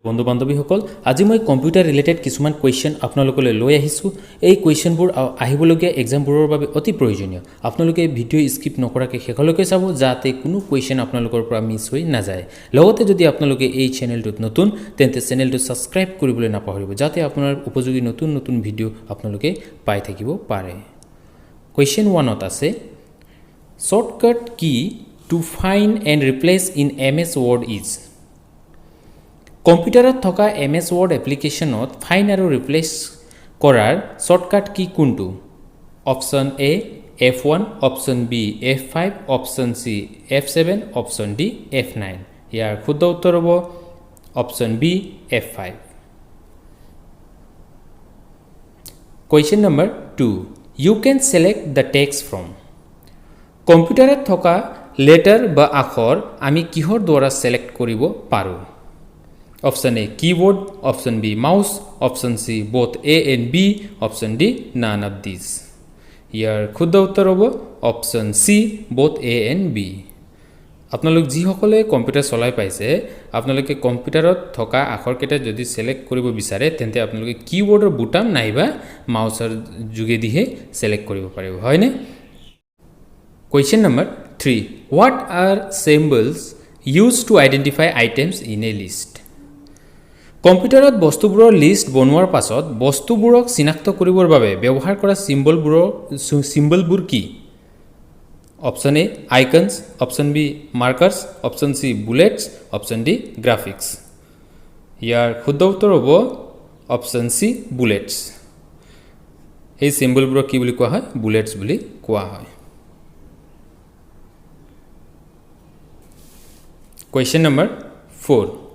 বন্ধু বান্ধৱীসকল আজি মই কম্পিউটাৰ ৰিলেটেড কিছুমান কুৱেশ্যন আপোনালোকলৈ লৈ আহিছোঁ এই কুৱেশ্যনবোৰ আহিবলগীয়া এক্সামবোৰৰ বাবে অতি প্ৰয়োজনীয় আপোনালোকে ভিডিঅ' স্কিপ নকৰাকৈ শেষলৈকে চাব যাতে কোনো কুৱেশ্যন আপোনালোকৰ পৰা মিছ হৈ নাযায় লগতে যদি আপোনালোকে এই চেনেলটোত নতুন তেন্তে চেনেলটো ছাবস্ক্ৰাইব কৰিবলৈ নাপাহৰিব যাতে আপোনাৰ উপযোগী নতুন নতুন ভিডিঅ' আপোনালোকে পাই থাকিব পাৰে কুৱেশ্যন 1ত আছে shortcut key to find and replace in MS Word is কম্পিউটাৰত থকা MS Word এপ্লিকেশ্যনত ফাইণ্ড আৰু ৰিপ্লেচ কৰাৰ শৰ্টকাট কি কোনটো option A F1 option B F5 option C F7 option D F9 ইয়াৰ শুদ্ধ উত্তৰ হ'ব option B F5 question number 2 you can select the text from কম্পিউটাৰত থকা লেটাৰ বা আখৰ আমি কিহৰ দ্বাৰা select কৰিব পাৰোঁ Option A keyboard, option B mouse, option C both A and B, option D none of these. ইয়াৰ শুদ্ধ উত্তৰ হ'ব option C both A and B. আপোনালোক যিসকলে কম্পিউটাৰ চলাই পাইছে আপোনালোকে কম্পিউটাৰত থকা আখৰকেইটা যদি সিলেক্ট কৰিব বিচাৰে তেন্তে আপোনালোকে কীবোৰ্ডৰ বুটাম নাইবা মাউচৰ যোগেদিহে সিলেক্ট কৰিব পাৰিব হয়নে Question number 3 What are symbols used to identify items in a list? কম্পিউটাৰত বস্তুবোৰৰ লিষ্ট বনোৱাৰ পাছত বস্তুবোৰক চিনাক্ত কৰিবৰ বাবে ব্যৱহাৰ কৰা সিম্বলবোৰ কি option A icons option B markers option C bullets option D graphics ইয়াৰ শুদ্ধ উত্তৰ হ'ব অপশ্যন চি বুলেটছ এই সিম্বলবোৰক কি বুলি কোৱা হয় বুলেটছ বুলি কোৱা হয় Question number 4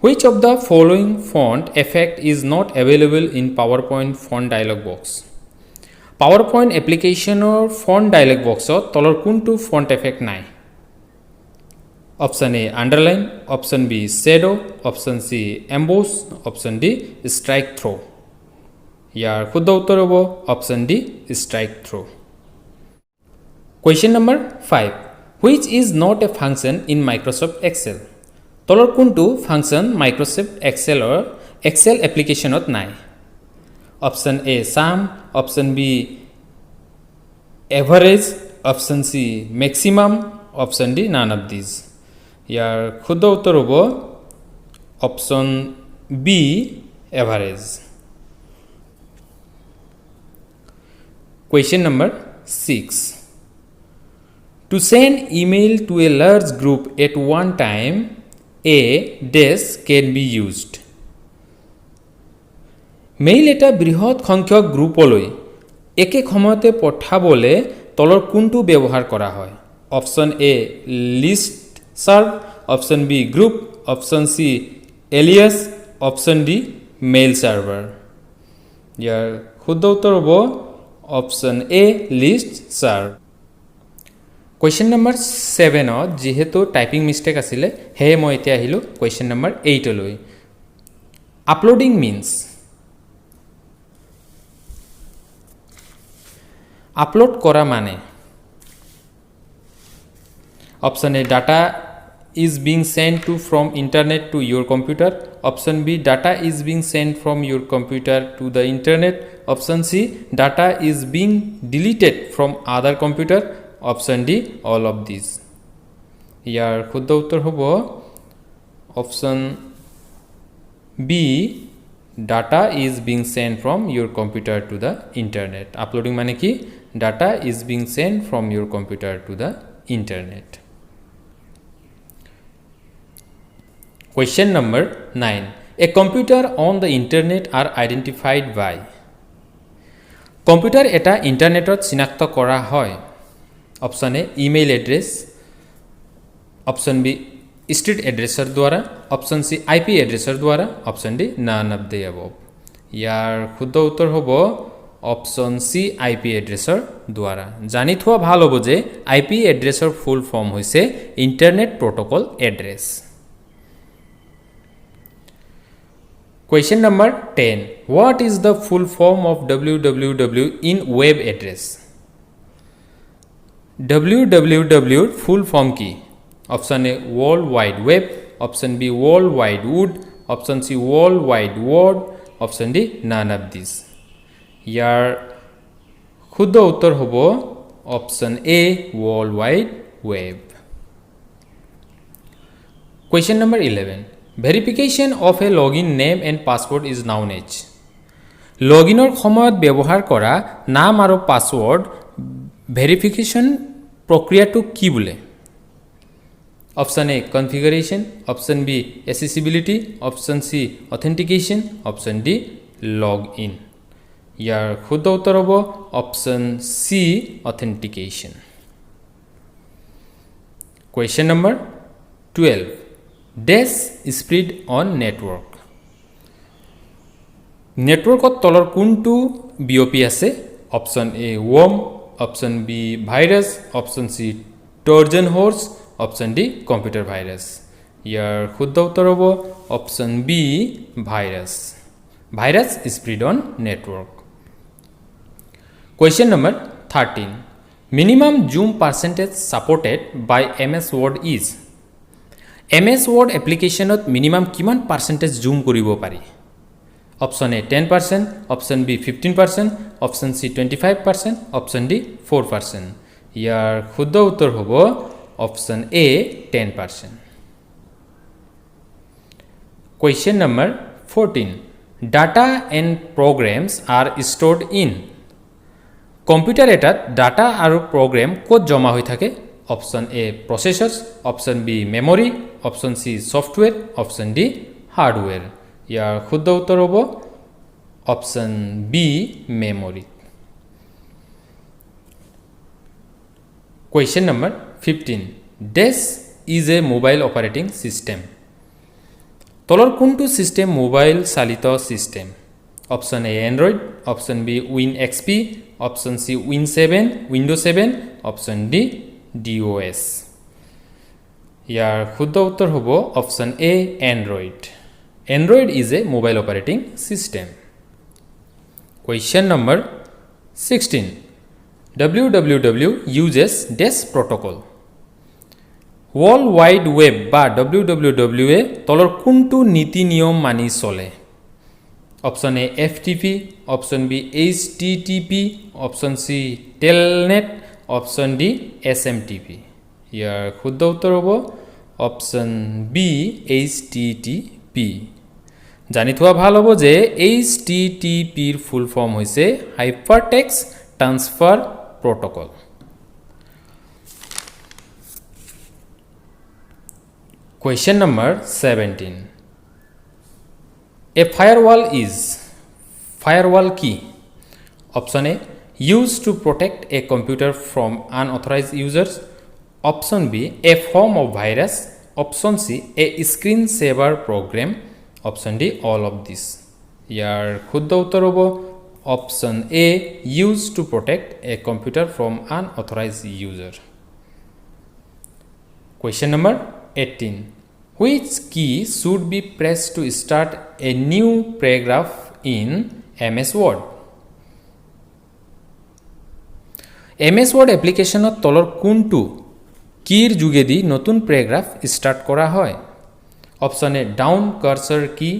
Which of the following font effect is not available in PowerPoint font dialog box? PowerPoint application or font dialog box তলৰ কোনটো font effect নাই? Option A underline, option B shadow, option C emboss, option D strike through. ইয়াৰ শুদ্ধ উত্তৰ হ'ব option D strike through. Question number 5 Which is not a function in Microsoft Excel? তলৰ কোনটো function মাইক্ৰসফট Excel এপ্লিকেশ্যনত নাই option A sum option B average option C maximum option D none of these ইয়াৰ শুদ্ধ উত্তৰ হ'ব option B average question number 6 To send email to a large group at one time A dash can be used. Mail এটা বৃহৎ সংখ্যক গ্ৰুপলৈ একে সময়তে পঠাবলৈ তলৰ কোনটো ব্যৱহাৰ কৰা হয় option A listserv option B group option C alias option D mail server ইয়াৰ শুদ্ধ উত্তৰ হ'ব option A listserv Question number 7 যেহেতু টাইপিং মিষ্টেক আছিলে হে মই এতিয়া আহিলো question number 8 লৈ আপলোডিং মিন্স আপলোড কৰা মানে option A data is being sent to from internet to your computer option B data is being sent from your computer to the internet option C data is being deleted from other computer Option D all of these ইয়াৰ শুদ্ধ উত্তৰ হ'ব option B data is being send from your computer to the internet uploading মানে কি data is being send from your computer to the internet question number 9 a computer on the internet are identified by computer এটা ইণ্টাৰনেটত চিনাক্ত কৰা হয় option A email address option B street এড্ৰেছৰ দ্বাৰা option C IP এড্ৰেছৰ দ্বাৰা option D none of the above ইয়াৰ শুদ্ধ উত্তৰ হ'ব অপশ্যন চি IP এড্ৰেছৰ দ্বাৰা জানি থোৱা ভাল হ'ব যে IP এড্ৰেছৰ ফুল ফৰ্ম হৈছে internet protocol address Question number 10 What is the full form of www in web address www full form কি option A world wide web option B world wide wood option C world wide world, option D none of this. ইয়াৰ শুদ্ধ উত্তৰ হ'ব option A world wide web. Question number 11. Verification of a login name and password is known as. লগইনৰ সময়ত ব্যৱহাৰ কৰা নাম আৰু password verification প্ৰক্ৰিয়াটো কি বোলে? Option A configuration, option B accessibility, option C authentication, option D log in. ইয়াৰ শুদ্ধ উত্তৰ হ'ব option C authentication. Question number 12. Dash spread on network. নেটৱৰ্কত তলৰ কোনটো বিয়পি আছে? Option A worm, option B virus, option C Trojan horse, option D computer virus. ইয়াৰ শুদ্ধ উত্তৰ হ'ব option B virus. Virus spread on network. Question number 13. Minimum zoom percentage supported by MS Word is. MS Word এপ্লিকেশ্যনত minimum কিমান percentage zoom কৰিব পাৰি? Option A 10%, option B 15%, option C 25%, option D 4%। ইয়াৰ শুদ্ধ উত্তৰ হ'ব option A 10%। Question number 14. Data and programs are stored in. Computer এটাত data আৰু প্ৰগ্ৰেম ক'ত জমা হৈ থাকে? Option A processors, option B memory, option C software, option D hardware. ইয়াৰ শুদ্ধ উত্তৰ হ'ব option B memory. Question number 15. Dash is a mobile operating system. তলৰ কোনটো ছিষ্টেম মোবাইল চালিত system? Option A Android, option B win XP, option C win 7, window 7, option D DOS। ইয়াৰ শুদ্ধ উত্তৰ হ'ব option A Android. Android is a mobile operating system. Question number 16. www uses dash protocol. World Wide Web বা www এ তলৰ কোনটো নীতি নিয়ম মানি চলে? Option A FTP, option B HTTP, option C Telnet, option D SMTP। ইয়াৰ শুদ্ধ উত্তৰ হ'ব অপশ্যন বি HTTP। জানি থোৱা ভাল হ'ব যে HTTPৰ ফুল ফৰ্ম হৈছে hyper text transfer protocol. Question number 17. A firewall is. Firewall কি? Option A use to protect a computer from unauthorized users, option B a form of virus, option C a screen saver program, option D all of this. ইয়াৰ শুদ্ধ উত্তৰ হ'ব option A use to protect a computer from unauthorized user. Question number 18. Which key should be pressed to start a new paragraph in MS Word? MS Word এপ্লিকেশ্যনত তলৰ কোনটো কীৰ যোগেদি নতুন paragraph start কৰা হয়? অপশ্যন এ down cursor key,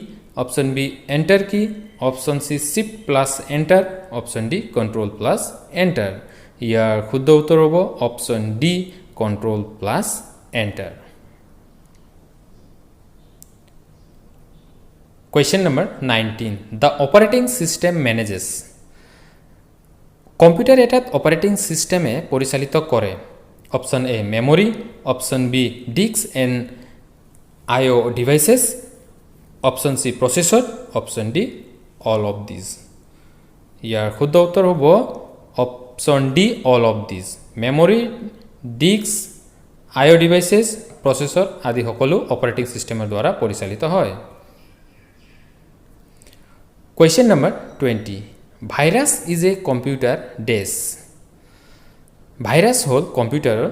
option B enter key, option C shift plus enter, option D control plus enter. ইয়াৰ শুদ্ধ উত্তৰ হ'ব option D control plus enter. Question number 19. The operating system manages. Computer এটাত operating সিস্টেমে পৰিচালিত কৰে। Option A memory, option B disk and IO devices, option C processor, option D all of this. ইয়াৰ শুদ্ধ উত্তৰ হ'ব option D all of this. Memory, disk, IO devices, processor আদি সকলো অপাৰেটিং সিস্টেমৰ দ্বাৰা পৰিচালিত হয়। Question number 20. Virus is a computer dash. Virus হ'ল কম্পিউটাৰৰ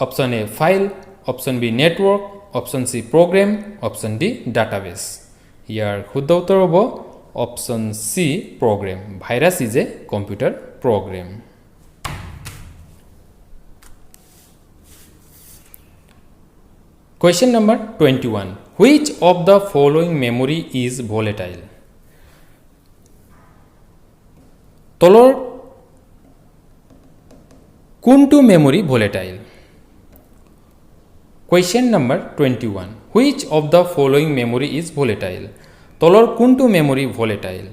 option A file, option B network, option C program, option D database. ইয়াৰ শুদ্ধ উত্তৰ হ'ব option C program. Virus is a computer program. Question number 21. Which of the following memory is volatile তলৰ কোনটো memory volatile Question number 21. Which of the following memory is volatile? তলৰ কোনটো memory volatile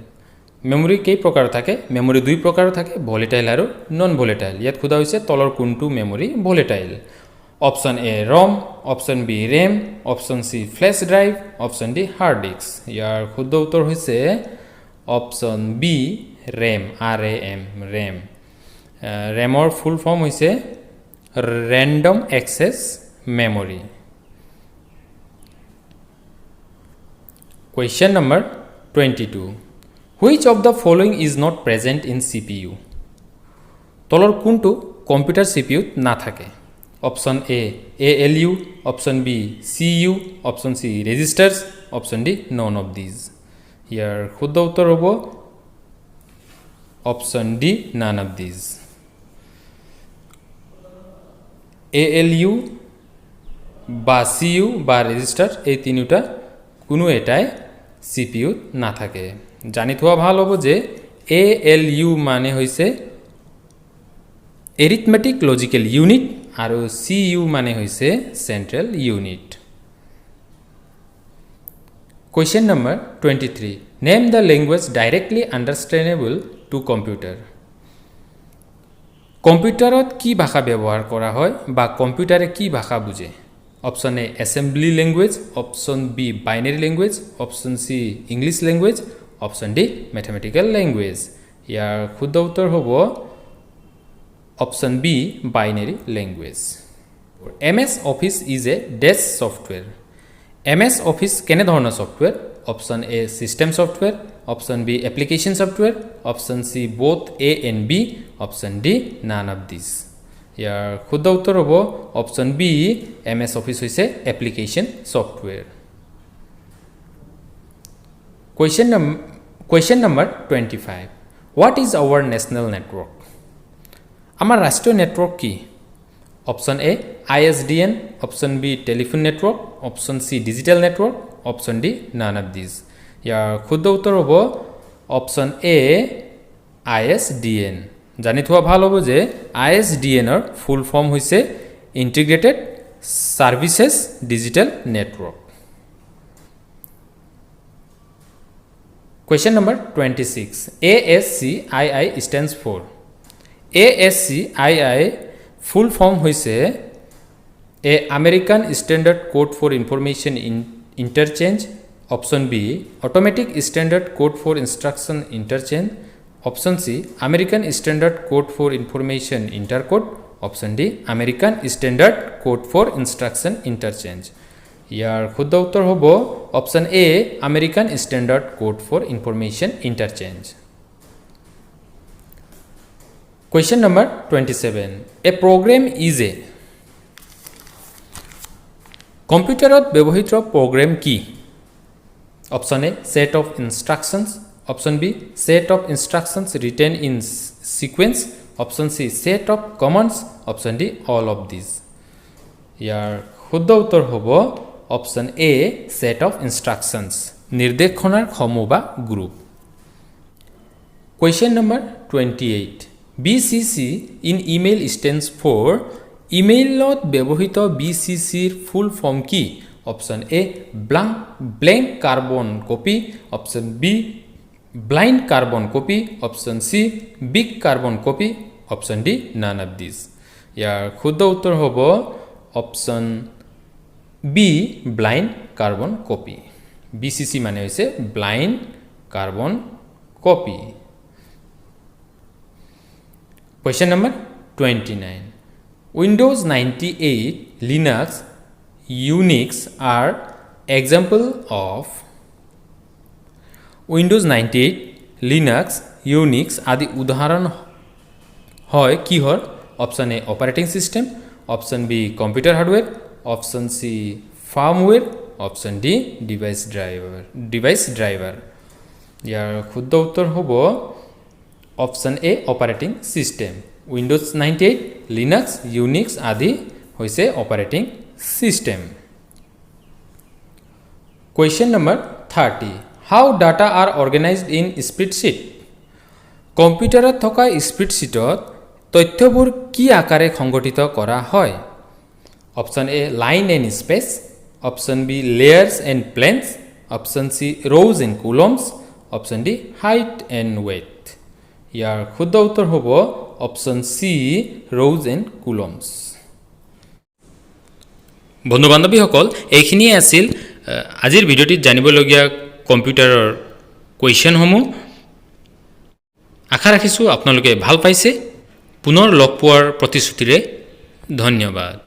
memory কেই প্ৰকাৰ থাকে memory দুই প্ৰকাৰ থাকে ভলেটাইল আৰু নন ভলেটাইল ইয়াত খুদা হৈছে তলৰ কোনটো memory volatile option A RAM option B RAM option C flash drive option D hard disk ইয়াৰ শুদ্ধ উত্তৰ হৈছে option B RAM RAM RAM ৰেমৰ ফুল ফৰ্ম হৈছে random access memory. Question number 22. Which of the following is not present in CPU? তলৰ কোনটো computer CPU না থাকে option A ALU option B CU option C registers option D none of these ইয়াৰ শুদ্ধ উত্তৰ হ'ব option D none of these ALU বা CU বা ৰেজিষ্টাৰ এই তিনিটা কোনো এটাই CPU না থাকে জানি থোৱা ভাল হ'ব যে ALU মানে হৈছে এৰিথমেটিক লজিকেল ইউনিট আৰু CU মানে হৈছে central unit Question number 23 Name the language directly understandable to computer কম্পিউটাৰত কি ভাষা ব্যৱহাৰ কৰা হয় বা কম্পিউটাৰে কি ভাষা বুজে option A assembly language option B binary language option C English language option D mathematical language ইয়াৰ শুদ্ধ উত্তৰ হ'ব option B binary language MS office is a desk software MS office কেনে ধৰণৰ software option A system software option B application software option C both A and B option D none of this ইয়াৰ শুদ্ধ উত্তৰ হ'ব option B MS office হৈছে application software Question number 25 What is our national network আমাৰ ৰাষ্ট্ৰীয় network কি option A ISDN option B telephone network option C digital network option D none of this ইয়াৰ শুদ্ধ উত্তৰ হ'ব অপচন এ ISDN জানি থোৱা ভাল হ'ব যে ISDN ৰ ফুল ফৰ্ম হৈছে integrated services digital network Question number 26 ASCII stands for ASCII full form হৈছে a American Standard Code for Information Interchange option B Automatic Standard Code for Instruction Interchange option C American Standard Code for Information Intercode option D American Standard Code for Instruction Interchange ইয়াৰ শুদ্ধ উত্তৰ হ'ব option A American standard code for information interchange Question number 27 A program is a কম্পিউটাৰত ব্যৱহৃত programme কি option A set of instructions option B set of instructions written in sequence option C set of commands option D all of these ইয়াৰ শুদ্ধ উত্তৰ হ'ব option A set of instructions নিৰ্দেশনাৰ সমূহ বা group Question number 28 BCC in email stands for ইমেইলত ব্যৱহৃত BCC ৰ full form কি option A blank carbon copy option B blind carbon copy option C big carbon copy option D none of these ইয়াৰ শুদ্ধ উত্তৰ হ'ব option B blind carbon copy BCC মানে হৈছে blind carbon copy Question number 29 Windows 98 Linux Unix are example of Windows 98 Linux Unix আদি উদাহৰণ হয় কিহৰ option A operating system option B computer hardware option C firmware option D device driver ইয়াৰ শুদ্ধ উত্তৰ হ'ব option A operating system Windows 98 Linux Unix আদি হৈছে operating system Question number 30. How data are organized in spreadsheet? কম্পিউটাৰত থকা স্প্ৰেডশ্বীটত তথ্যবোৰ কি আকাৰে সংগঠিত কৰা হয়? Option A line and space, option B layers and planes, option C rows and columns, option D height and weight. ইয়াৰ শুদ্ধ উত্তৰ হ'ব option C rows and columns. বন্ধু বান্ধৱীসকল, এইখিনিয়ে আছিল আজিৰ ভিডিঅ'টিত জানিবলগীয়া কম্পিউটাৰৰ কুৱেশ্যনসমূহ। আশা ৰাখিছোঁ আপোনালোকে ভাল পাইছে। পুনৰ লগ পোৱাৰ প্ৰতিশ্ৰুতিৰে ধন্যবাদ।